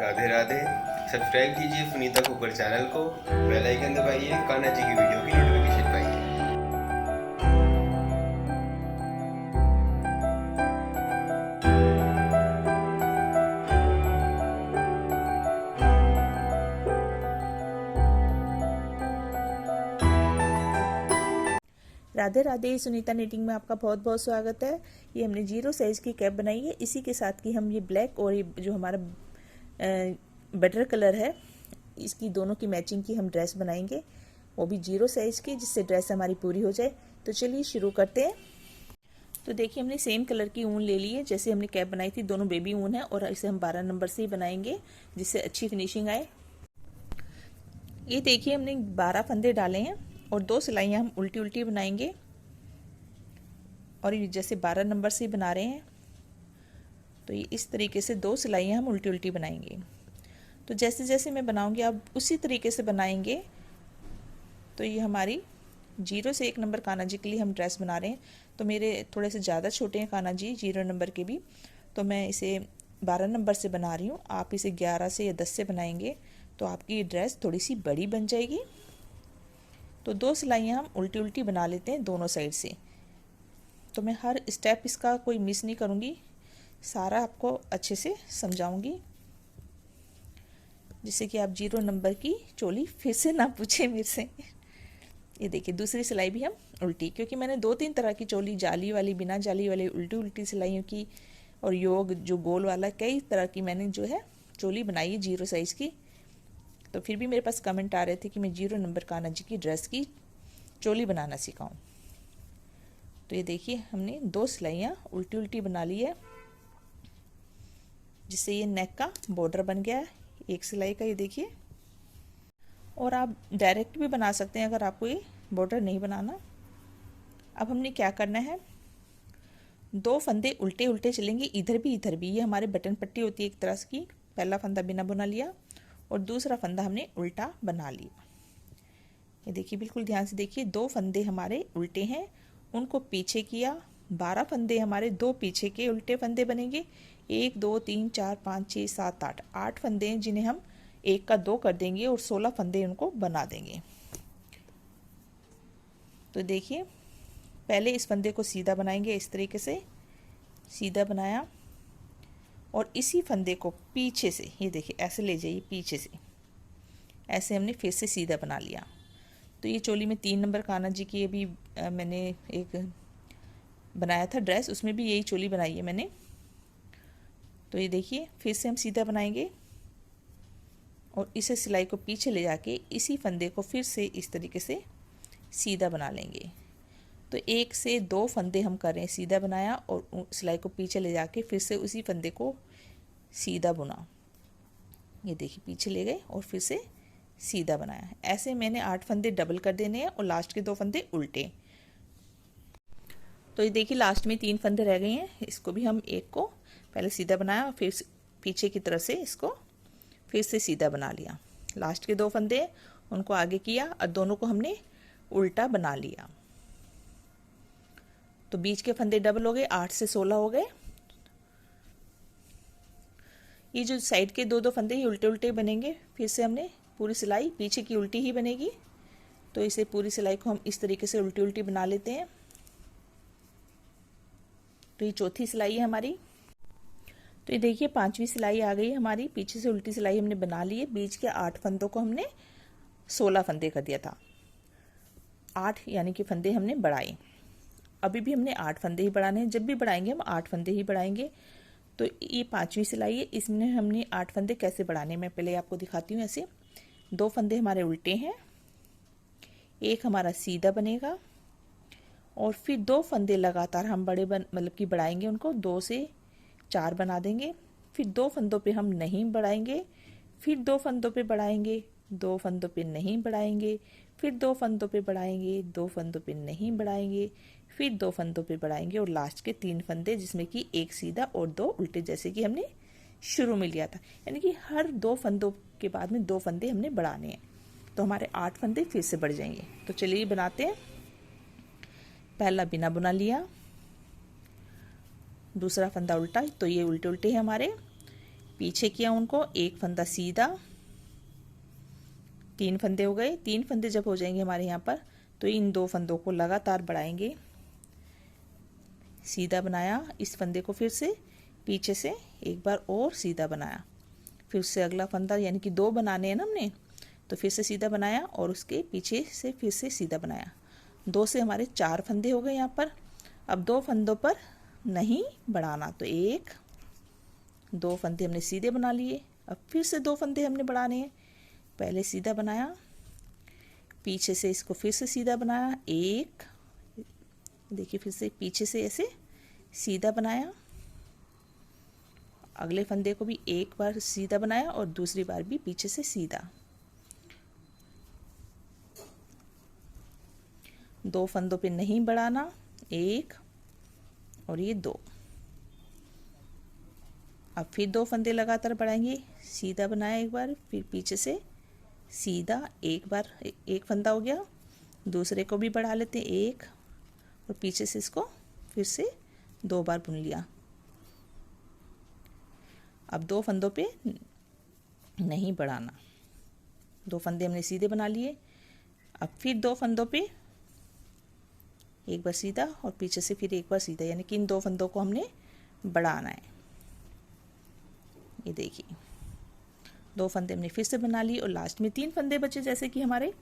Radhe Radhe. Subscribe कीजिए Sunita cooker channel को, bell icon दबाइए, कान्हा जी की वीडियो की नोटिफिकेशन पाइए। राधे राधे। सुनीता निटिंग में आपका बहुत बहुत स्वागत है। ये हमने 0 साइज़ की कैप बनाई है। इसी के साथ की हम ये ब्लैक और ये जो हमारा बटर कलर है, इसकी दोनों की मैचिंग की हम ड्रेस बनाएंगे, वो भी 0 साइज़ की, जिससे ड्रेस हमारी पूरी हो जाए। तो चलिए शुरू करते हैं। तो देखिए हमने सेम कलर की ऊन ले ली है, जैसे हमने कैप बनाई थी, दोनों बेबी ऊन है और इसे हम 12 नंबर से ही बनाएंगे जिससे अच्छी फिनिशिंग आए। ये देखिए हमने 12 फंदे डाले हैं और 2 सिलाइयाँ हम उल्टी उल्टी बनाएंगे और ये जैसे 12 नंबर से बना रहे हैं, तो ये इस तरीके से 2 सिलाइयाँ हम उल्टी उल्टी बनाएंगे। तो जैसे जैसे मैं बनाऊंगी आप उसी तरीके से बनाएंगे। तो ये हमारी 0 से 1 नंबर कान्हा जी के लिए हम ड्रेस बना रहे हैं। तो मेरे थोड़े से ज़्यादा छोटे हैं कान्हा जी 0 नंबर के भी, तो मैं इसे 12 नंबर से बना रही हूँ। आप इसे 11 से या 10 से बनाएंगे तो आपकी ये ड्रेस थोड़ी सी बड़ी बन जाएगी। तो 2 सिलाइयाँ हम उल्टी उल्टी बना लेते हैं दोनों साइड से। तो मैं हर स्टेप इसका कोई मिस नहीं करूँगी, सारा आपको अच्छे से समझाऊंगी, जिससे कि आप 0 नंबर की चोली फिर से ना पूछे मेरे से। ये देखिए दूसरी सिलाई भी हम उल्टी, क्योंकि मैंने 2-3 तरह की चोली, जाली वाली, बिना जाली वाली, उल्टी उल्टी सिलाइयों की और योग जो गोल वाला, कई तरह की मैंने जो है चोली बनाई है 0 साइज़ की। तो फिर भी मेरे पास कमेंट आ रहे थे कि मैं 0 नंबर कान्हा जी की ड्रेस की चोली बनाना सिखाऊं। तो ये देखिए हमने 2 सिलाइयाँ उल्टी उल्टी बना ली है, जिससे ये नेक का बॉर्डर बन गया है एक सिलाई का। ये देखिए, और आप डायरेक्ट भी बना सकते हैं अगर आपको ये बॉर्डर नहीं बनाना। अब हमने क्या करना है, 2 फंदे उल्टे उल्टे चलेंगे, इधर भी इधर भी। ये हमारे बटन पट्टी होती है एक तरह की। पहला फंदा बिना बुना लिया और दूसरा फंदा हमने उल्टा बना लिया। ये देखिए, बिल्कुल ध्यान से देखिए, 2 फंदे हमारे उल्टे हैं, उनको पीछे किया। 12 फंदे हमारे 2 पीछे के उल्टे फंदे बनेंगे। 1 2 3 4 5 6 7 8 8 फंदे हैं, जिन्हें हम 1 का 2 कर देंगे और 16 फंदे उनको बना देंगे। तो देखिए पहले इस फंदे को सीधा बनाएंगे, इस तरीके से सीधा बनाया और इसी फंदे को पीछे से, ये देखिए ऐसे ले जाइए पीछे से, ऐसे हमने फिर से सीधा बना लिया। तो ये चोली में 3 नंबर कान्हा जी की अभी मैंने एक बनाया था ड्रेस, उसमें भी यही चोली बनाई है मैंने। तो ये देखिए फिर से हम सीधा बनाएंगे और इसे सिलाई को पीछे ले जाके इसी फंदे को फिर से इस तरीके से सीधा बना लेंगे। तो 1 से 2 फंदे हम कर रहे हैं, सीधा बनाया और सिलाई को पीछे ले जाके फिर से उसी फंदे को सीधा बुना। ये देखिए पीछे ले गए और फिर से सीधा बनाया। ऐसे मैंने 8 फंदे डबल कर देने हैं और लास्ट के 2 फंदे उल्टे। तो ये देखिए लास्ट में 3 फंदे रह गए हैं, इसको भी हम एक को पहले सीधा बनाया और फिर पीछे की तरफ से इसको फिर से सीधा बना लिया। लास्ट के 2 फंदे उनको आगे किया और दोनों को हमने उल्टा बना लिया। तो बीच के फंदे डबल हो गए, 8 से 16 हो गए। ये जो साइड के 2-2 फंदे ही उल्टे उल्टे बनेंगे। फिर से हमने पूरी सिलाई पीछे की उल्टी ही बनेगी। तो इसे पूरी सिलाई को हम इस तरीके से उल्टी उल्टी बना लेते हैं। तो ये चौथी सिलाई है हमारी। तो ये देखिए 5वीं सिलाई आ गई हमारी, पीछे से उल्टी सिलाई हमने बना ली है। बीच के 8 फंदों को हमने 16 फंदे कर दिया था, 8 यानी कि फंदे हमने बढ़ाए। अभी भी हमने 8 फंदे ही बढ़ाने हैं, जब भी बढ़ाएंगे हम 8 फंदे ही बढ़ाएंगे। तो ये 5वीं सिलाई है, इसमें हमने 8 फंदे कैसे बढ़ाने, मैं पहले आपको दिखाती हूँ। ऐसे 2 फंदे हमारे उल्टे हैं, एक हमारा सीधा बनेगा और फिर 2 फंदे लगातार हम मतलब कि बढ़ाएंगे, उनको 2 से 4 बना देंगे। फिर 2 फंदों पे हम नहीं बढ़ाएंगे, फिर 2 फंदों पे बढ़ाएंगे, 2 फंदों पे नहीं बढ़ाएंगे, फिर 2 फंदों पे बढ़ाएंगे, 2 फंदों पे नहीं बढ़ाएंगे, फिर 2 फंदों पे बढ़ाएंगे और लास्ट के 3 फंदे, जिसमें कि 1 सीधा और 2 उल्टे, जैसे कि हमने शुरू में लिया था। यानी कि हर 2 फंदों के बाद में 2 फंदे हमने बढ़ाने हैं। तो हमारे 8 फंदे फिर से बढ़ जाएंगे। तो चलिए बनाते हैं। पहला बिना बुना लिया, दूसरा फंदा उल्टा, तो ये उल्टे उल्टे हैं हमारे। पीछे किया उनको, एक फंदा सीधा, 3 फंदे हो गए। 3 फंदे जब हो जाएंगे हमारे यहाँ पर, तो इन 2 फंदों को लगातार बढ़ाएंगे। सीधा बनाया, इस फंदे को फिर से पीछे से एक बार और सीधा बनाया, फिर से अगला फंदा, यानी कि 2 बनाने हैं ना हमने, तो फिर से सीधा बनाया और उसके पीछे से फिर से सीधा बनाया। 2 से हमारे 4 फंदे हो गए यहाँ पर। अब 2 फंदों पर नहीं बढ़ाना, तो 1 2 फंदे हमने सीधे बना लिए। अब फिर से 2 फंदे हमने बढ़ाने हैं। पहले सीधा बनाया, पीछे से इसको फिर से सीधा बनाया, 1 देखिए, फिर से पीछे से ऐसे सीधा बनाया, अगले फंदे को भी एक बार सीधा बनाया और दूसरी बार भी पीछे से सीधा। 2 फंदों पे नहीं बढ़ाना, 1 और ये 2। अब फिर 2 फंदे लगातार बढ़ाएंगे, सीधा बनाया एक बार, फिर पीछे से सीधा, एक बार एक फंदा हो गया, दूसरे को भी बढ़ा लेते हैं, 1 और पीछे से इसको फिर से 2 बार बुन लिया। अब 2 फंदों पे नहीं बढ़ाना, 2 फंदे हमने सीधे बना लिए। अब फिर 2 फंदों पे एक बार सीधा और पीछे से फिर एक बार सीधा, यानी कि इन 2 फंदों को हमने बढ़ाना है। ये देखिए, 2 फंदे हमने फिर से बना लिए और लास्ट में 3 फंदे बचे जैसे कि हमारे,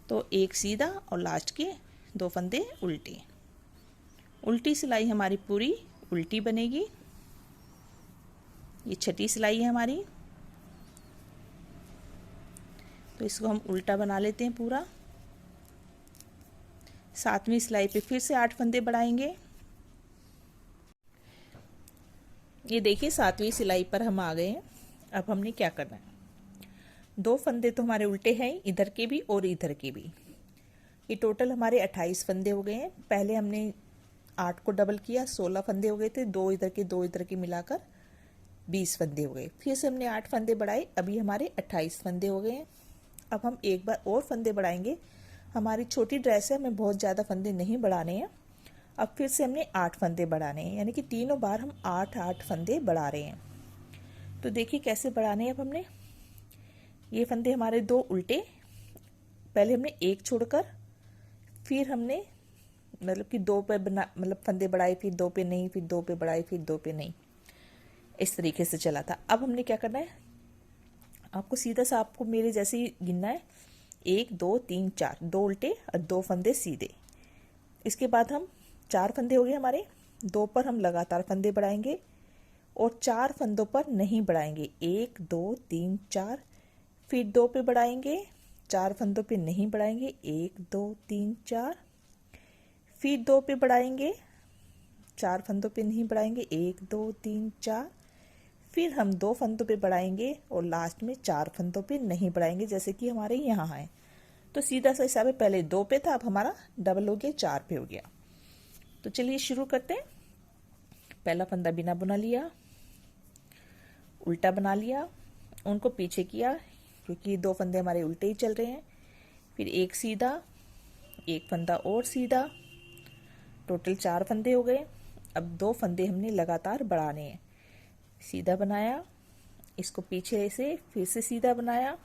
तो एक सीधा और लास्ट के 2 फंदे उल्टे। उल्टी सिलाई हमारी पूरी उल्टी बनेगी। ये छठी सिलाई है हमारी, तो इसको हम उल्टा बना लेते हैं पूरा। 7वीं सिलाई पे फिर से 8 फंदे बढ़ाएंगे। ये देखिए, 7वीं सिलाई पर हम आ गए हैं। अब हमने क्या करना है, 2 फंदे तो हमारे उल्टे हैं, इधर के भी और इधर के भी। ये टोटल हमारे 28 फंदे हो गए हैं। पहले हमने 8 को डबल किया, 16 फंदे हो गए थे, 2 इधर के 2 इधर के मिलाकर 20 फंदे हो गए। फिर से हमने 8 फंदे बढ़ाए, अभी हमारे 28 फंदे हो गए हैं। अब हम एक बार और फंदे बढ़ाएंगे। हमारी छोटी ड्रेस है, हमें बहुत ज़्यादा फंदे नहीं बढ़ाने हैं। अब फिर से हमने 8 फंदे बढ़ाने हैं, यानी कि तीनों बार हम 8 फंदे बढ़ा रहे हैं। तो देखिए कैसे बढ़ाने हैं। अब हमने ये फंदे हमारे 2 उल्टे, पहले हमने 1 छोड़कर फिर हमने मतलब कि 2 पे बना, मतलब फंदे बढ़ाए, फिर 2 पे नहीं, फिर 2 पे बढ़ाए, फिर 2 पे नहीं, इस तरीके से चला था। अब हमने क्या करना है, आपको सीधा सा आपको मेरे जैसे ही गिनना है, 1 2 3 4, 2 उल्टे और 2 फंदे सीधे। इसके बाद हम 4 फंदे हो गए हमारे, 2 पर हम लगातार फंदे बढ़ाएंगे और 4 फंदों पर नहीं बढ़ाएंगे, 1 2 3 4, फिर 2 पे बढ़ाएंगे, 4 फंदों पे नहीं बढ़ाएंगे, 1 2 3 4, फिर 2 पे बढ़ाएंगे, 4 फंदों पे नहीं बढ़ाएंगे, 1 2 3 4, फिर हम 2 फंदों पे बढ़ाएंगे और लास्ट में 4 फंदों पे नहीं बढ़ाएंगे, जैसे कि हमारे यहाँ है। तो सीधा सा हिसाब है, पहले 2 पे था, अब हमारा डबल हो गया, 4 पे हो गया। तो चलिए शुरू करते हैं। पहला फंदा बिना बुना लिया, उल्टा बना लिया, उनको पीछे किया क्योंकि 2 फंदे हमारे उल्टे ही चल रहे हैं, फिर एक सीधा, एक फंदा और सीधा, टोटल 4 फंदे हो गए। अब 2 फंदे हमने लगातार बढ़ाने हैं। सीधा बनाया, इसको पीछे से फिर से सीधा बनाया,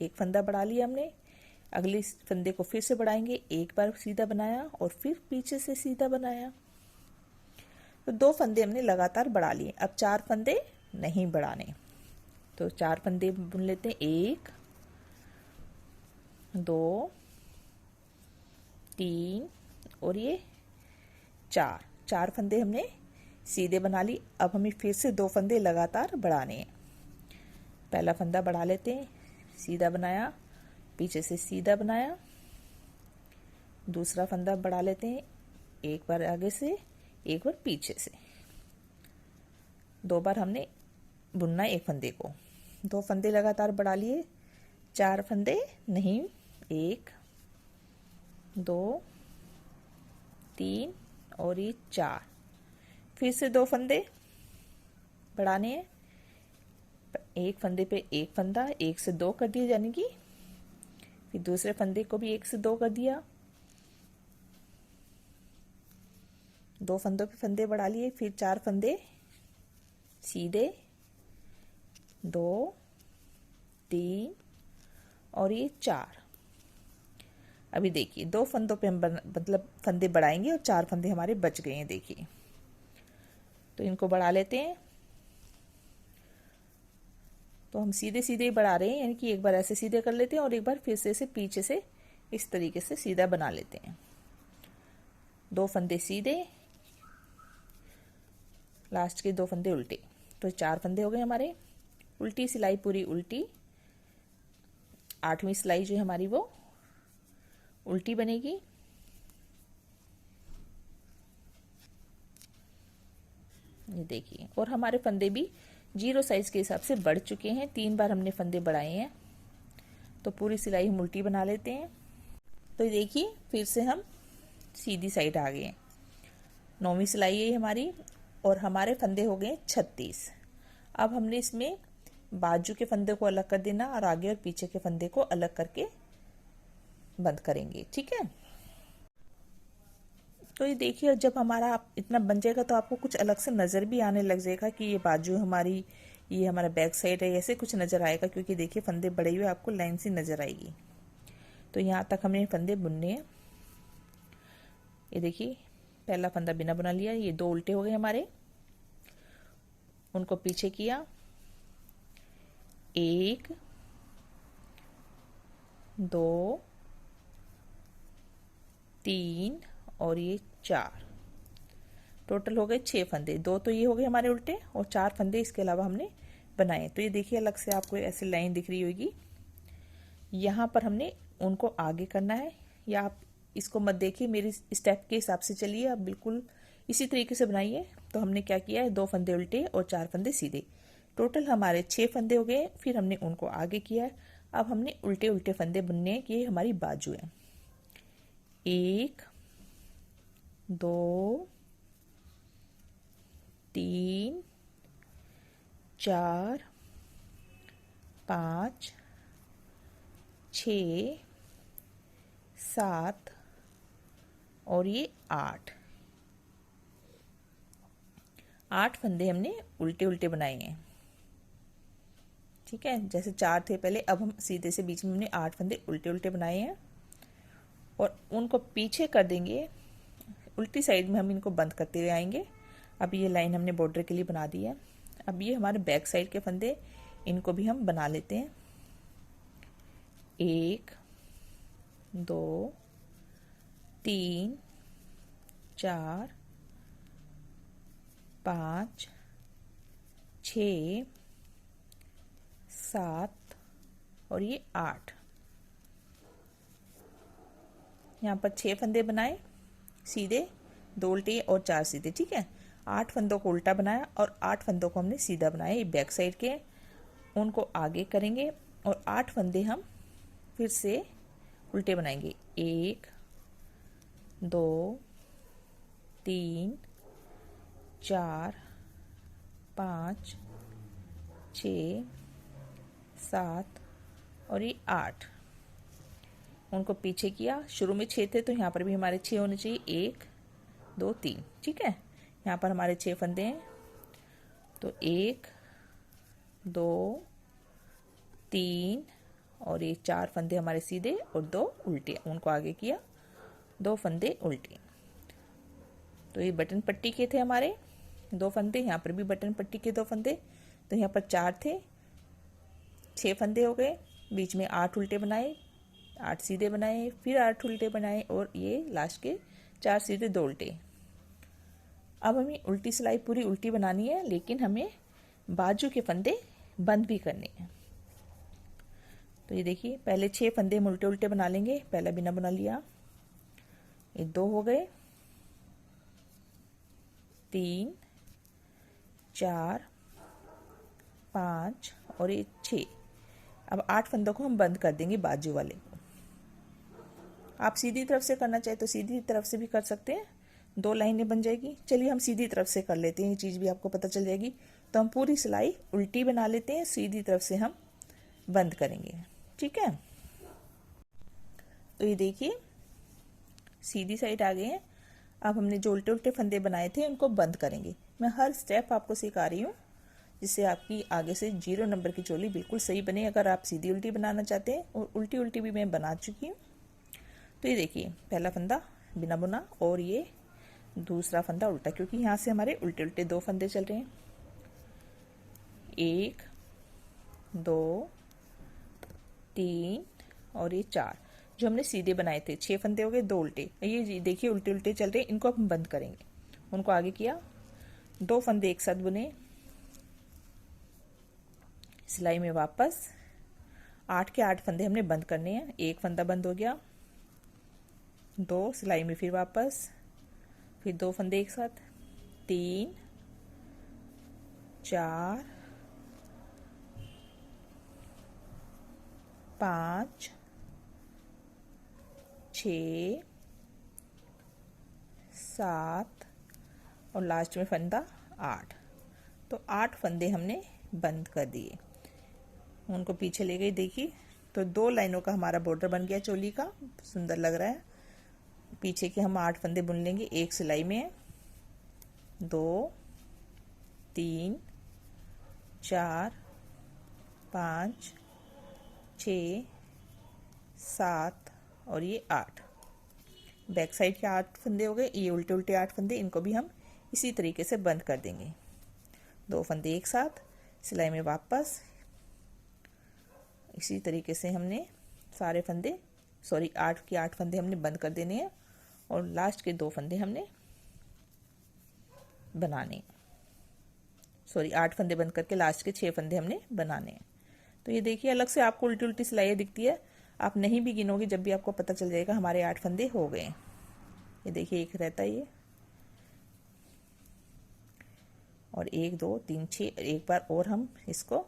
एक फंदा बढ़ा लिया हमने, अगले फंदे को फिर से बढ़ाएंगे, एक बार सीधा बनाया और फिर पीछे से सीधा बनाया। तो 2 फंदे हमने लगातार बढ़ा लिए। अब 4 फंदे नहीं बढ़ाने, तो 4 फंदे बुन लेते हैं, 1 2 3 और ये 4 फंदे हमने सीधे बना ली। अब हमें फिर से 2 फंदे लगातार बढ़ाने हैं। पहला फंदा बढ़ा लेते हैं, सीधा बनाया, पीछे से सीधा बनाया, दूसरा फंदा बढ़ा लेते हैं, एक बार आगे से एक बार पीछे से, 2 बार हमने बुनना है एक फंदे को। 2 फंदे लगातार बढ़ा लिए, 4 फंदे नहीं, 1 2 3 और ये 4, फिर से 2 फंदे बढ़ाने हैं। एक फंदे पे एक फंदा, 1 से 2 कर दिया, यानी कि फिर दूसरे फंदे को भी 1 से 2 कर दिया, 2 फंदों पे फंदे बढ़ा लिए, फिर 4 फंदे सीधे, 2, 3 और ये 4। अभी देखिए 2 फंदों पे हम मतलब फंदे बढ़ाएंगे और 4 फंदे हमारे बच गए हैं। देखिए तो इनको बढ़ा लेते हैं। तो हम सीधे सीधे ही बढ़ा रहे हैं, यानी कि एक बार ऐसे सीधे कर लेते हैं और एक बार फिर से पीछे से इस तरीके से सीधा बना लेते हैं। 2 फंदे सीधे, लास्ट के 2 फंदे उल्टे, तो 4 फंदे हो गए हमारे। उल्टी सिलाई पूरी उल्टी, 8वीं सिलाई जो है हमारी वो उल्टी बनेगी। ये देखिए, और हमारे फंदे भी 0 साइज के हिसाब से बढ़ चुके हैं। 3 बार हमने फंदे बढ़ाए हैं, तो पूरी सिलाई हम उल्टी बना लेते हैं। तो ये देखिए फिर से हम सीधी साइड आ गए हैं। 9वीं सिलाई है हमारी और हमारे फंदे हो गए 36। अब हमने इसमें बाजू के फंदे को अलग कर देना और आगे और पीछे के फंदे को अलग करके बंद करेंगे। ठीक है, तो ये देखिए जब हमारा इतना बन जाएगा तो आपको कुछ अलग से नज़र भी आने लग जाएगा कि ये बाजू हमारी, ये हमारा बैक साइड है, ऐसे कुछ नज़र आएगा, क्योंकि देखिए फंदे बड़े हुए आपको लाइन सी नज़र आएगी। तो यहाँ तक हमने फंदे बुनने हैं। ये देखिए पहला फंदा बिना बुना लिया, ये 2 उल्टे हो गए हमारे, उनको पीछे किया, 1, 2, 3 और ये 4। टोटल हो गए 6 फंदे। 2 तो ये हो गए हमारे उल्टे और 4 फंदे इसके अलावा हमने बनाए। तो ये देखिए अलग से आपको ऐसे लाइन दिख रही होगी। यहाँ पर हमने उनको आगे करना है, या आप इसको मत देखिए, मेरी स्टेप के हिसाब से चलिए, आप बिल्कुल इसी तरीके से बनाइए। तो हमने क्या किया है, 2 फंदे उल्टे और 4 फंदे सीधे, टोटल हमारे 6 फंदे हो गए। फिर हमने उनको आगे किया है। अब हमने उल्टे उल्टे फंदे बुनने हैं कि ये हमारी बाजू है। 1, 2, 3, 4, 5, 6, 7 और ये 8। 8 फंदे हमने उल्टे उल्टे बनाए हैं। ठीक है, जैसे 4 थे पहले, अब हम सीधे से बीच में हमने 8 फंदे उल्टे उल्टे बनाए हैं और उनको पीछे कर देंगे। उल्टी साइड में हम इनको बंद करते हुए आएंगे। अब ये लाइन हमने बॉर्डर के लिए बना दी है। अब ये हमारे बैक साइड के फंदे, इनको भी हम बना लेते हैं। 1, 2, 3, 4, 5, 6, 7 और ये 8। यहाँ पर 6 फंदे बनाए सीधे, 2 उल्टे और 4 सीधे। ठीक है, 8 फंदों को उल्टा बनाया और 8 फंदों को हमने सीधा बनाया। ये बैक साइड के, उनको आगे करेंगे और 8 फंदे हम फिर से उल्टे बनाएंगे। 1, 2, 3, 4, 5, 6, 7 और ये 8। उनको पीछे किया। शुरू में 6 थे तो यहाँ पर भी हमारे 6 होने चाहिए। 1, 2, 3। ठीक है, यहाँ पर हमारे 6 फंदे हैं। तो 1, 2, 3 और ये 4 फंदे हमारे सीधे और 2 उल्टे, उनको आगे किया, 2 फंदे उल्टे। तो ये बटन पट्टी के थे हमारे 2 फंदे, यहाँ पर भी बटन पट्टी के 2 फंदे। तो यहाँ पर 4 थे, 6 फंदे हो गए, बीच में 8 उल्टे बनाए, 8 सीधे बनाए, फिर 8 उल्टे बनाए और ये लास्ट के 4 सीधे 2 उल्टे। अब हमें उल्टी सिलाई पूरी उल्टी बनानी है, लेकिन हमें बाजू के फंदे बंद भी करने हैं। तो ये देखिए पहले 6 फंदे हम उल्टे उल्टे बना लेंगे। पहला बिना बना लिया, ये 2 हो गए, 3, 4, 5 और ये 6। अब 8 फंदों को हम बंद कर देंगे बाजू वाले को। आप सीधी तरफ से करना चाहे तो सीधी तरफ से भी कर सकते हैं, 2 लाइनें बन जाएगी। चलिए हम सीधी तरफ से कर लेते हैं, ये चीज़ भी आपको पता चल जाएगी। तो हम पूरी सिलाई उल्टी बना लेते हैं, सीधी तरफ से हम बंद करेंगे। ठीक है, तो ये देखिए सीधी साइड आ गए हैं। अब हमने जो उल्टे उल्टे फंदे बनाए थे उनको बंद करेंगे। मैं हर स्टेप आपको सिखा रही हूँ जिससे आपकी आगे से 0 नंबर की चोली बिल्कुल सही बने। अगर आप सीधी उल्टी बनाना चाहते हैं, और उल्टी उल्टी भी मैं बना चुकी हूँ। तो ये देखिए पहला फंदा बिना बुना और ये दूसरा फंदा उल्टा, क्योंकि यहाँ से हमारे उल्टे उल्टे 2 फंदे चल रहे हैं। 1 2 3 और ये 4 जो हमने सीधे बनाए थे। 6 फंदे हो गए, 2 उल्टे। ये देखिए उल्टे उल्टे चल रहे हैं, इनको हम बंद करेंगे। उनको आगे किया, 2 फंदे एक साथ बुने, सिलाई में वापस 8 के 8 फंदे हमने बंद करने हैं। 1 फंदा बंद हो गया, 2 सिलाई में फिर वापस, फिर 2 फंदे एक साथ, 3 4 5 6 7 और लास्ट में फंदा 8। तो 8 फंदे हमने बंद कर दिए, उनको पीछे ले गई। देखिए तो 2 लाइनों का हमारा बॉर्डर बन गया चोली का, सुंदर लग रहा है। पीछे के हम 8 फंदे बुन लेंगे। एक सिलाई में है, 2 3 4 5 6 7 और ये 8। बैक साइड के 8 फंदे हो गए। ये उल्टे उल्टे 8 फंदे, इनको भी हम इसी तरीके से बंद कर देंगे। 2 फंदे एक साथ, सिलाई में वापस। इसी तरीके से हमने सारे फंदे 8 के 8 फंदे हमने बंद कर देने हैं, और लास्ट के 2 फंदे हमने बनाने। 8 फंदे बंद करके लास्ट के 6 फंदे हमने बनाने हैं। तो ये देखिए अलग से आपको उल्टी उल्टी सिलाई दिखती है, आप नहीं भी गिनोगे जब भी आपको पता चल जाएगा हमारे 8 फंदे हो गए। ये देखिए एक रहता है ये, और 1 2 3 6। एक बार और हम इसको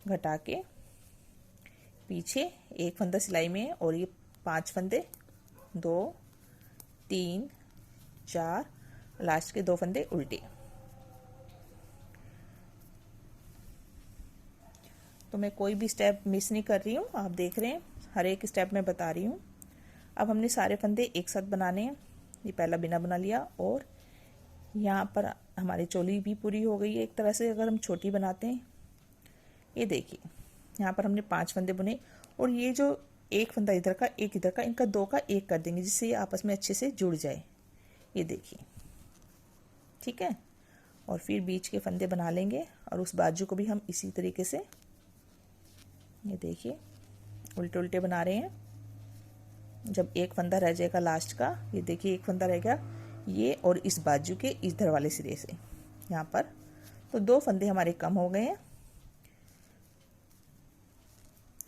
घटा के पीछे 1 फंदा सिलाई में है, और ये 5 फंदे, 2 3 4, लास्ट के 2 फंदे उल्टे। तो मैं कोई भी स्टेप मिस नहीं कर रही हूँ, आप देख रहे हैं हर एक स्टेप मैं बता रही हूँ। अब हमने सारे फंदे एक साथ बनाने हैं। ये पहला बिना बना लिया, और यहाँ पर हमारी चोली भी पूरी हो गई है एक तरह से, अगर हम छोटी बनाते हैं। ये देखिए यहाँ पर हमने 5 फंदे बुने, और ये जो एक फंदा इधर का एक इधर का, इनका 2 का 1 कर देंगे, जिससे ये आपस में अच्छे से जुड़ जाए। ये देखिए ठीक है। और फिर बीच के फंदे बना लेंगे, और उस बाजू को भी हम इसी तरीके से, ये देखिए उल्टे उल्टे बना रहे हैं। जब एक फंदा रह जाएगा लास्ट का, ये देखिए एक फंदा रह गया ये, और इस बाजू के इधर वाले सिरे से यहाँ पर, तो 2 फंदे हमारे कम हो गए हैं।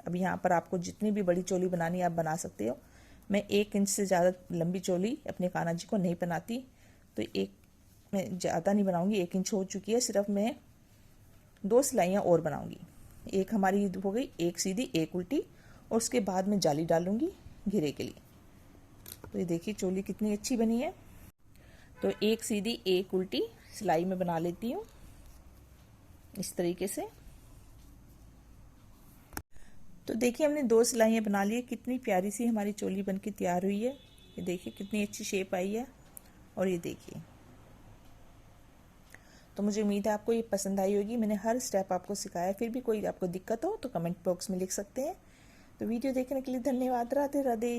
अब यहाँ पर आपको जितनी भी बड़ी चोली बनानी है आप बना सकते हो। मैं 1 इंच से ज़्यादा लंबी चोली अपने कान्हा जी को नहीं बनाती, तो मैं ज़्यादा नहीं बनाऊंगी। 1 इंच हो चुकी है, सिर्फ मैं 2 सिलाइयाँ और बनाऊंगी। एक हमारी हो गई, एक सीधी एक उल्टी, और उसके बाद मैं जाली डालूंगी घेरे के लिए। तो ये देखिए चोली कितनी अच्छी बनी है। तो एक सीधी एक उल्टी सिलाई में बना लेती हूँ इस तरीके से। तो देखिए हमने 2 सिलाइयाँ बना ली है, कितनी प्यारी सी हमारी चोली बनके तैयार हुई है। ये देखिए कितनी अच्छी शेप आई है, और ये देखिए। तो मुझे उम्मीद है आपको ये पसंद आई होगी। मैंने हर स्टेप आपको सिखाया। फिर भी कोई आपको दिक्कत हो तो कमेंट बॉक्स में लिख सकते हैं। तो वीडियो देखने के लिए धन्यवाद। राधे राधे।